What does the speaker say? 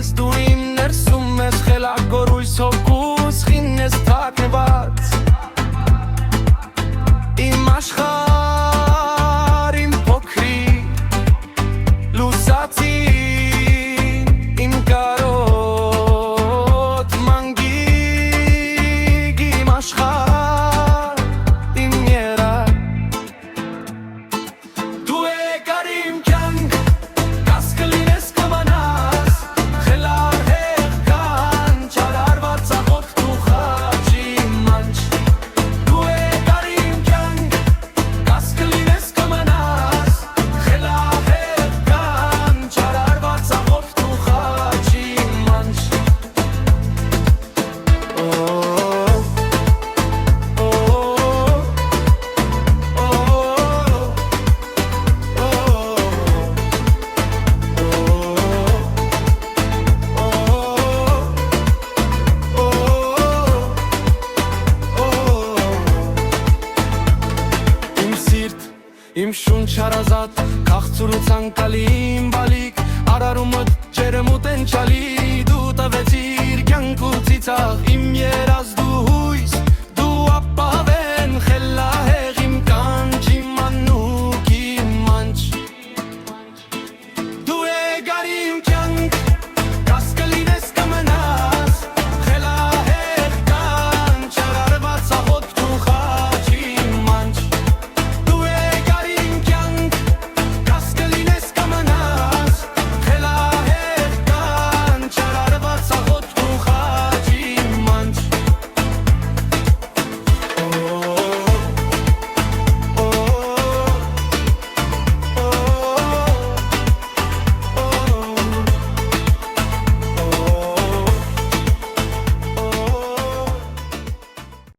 ես դու իմ ներսում ես խելագորույս հոգուս խին ես թաքնված իմ աշխարհ իմ փոքրիկ լուսացի իմ կարոտ մանգիկ իմ աշխարհ իմ երակ դու եկար իմ կյանք կաս կլինես կմնաս խելար հեղքան չարարված աղոտ դու խաչի մանչ դու եկար իմ կյանք կաս կլինես կմնաս խելար հեղքան չարարված աղոտ դու խաչի մանչ Իմ սիրտ, իմ շունչ հարազատ, քաղցուր ու ցանկալի իմ բալիկ Արարումդ ջերմուտ են չալի, դու տվեցիր կյանք ու ծիծաղ իմ երազ դու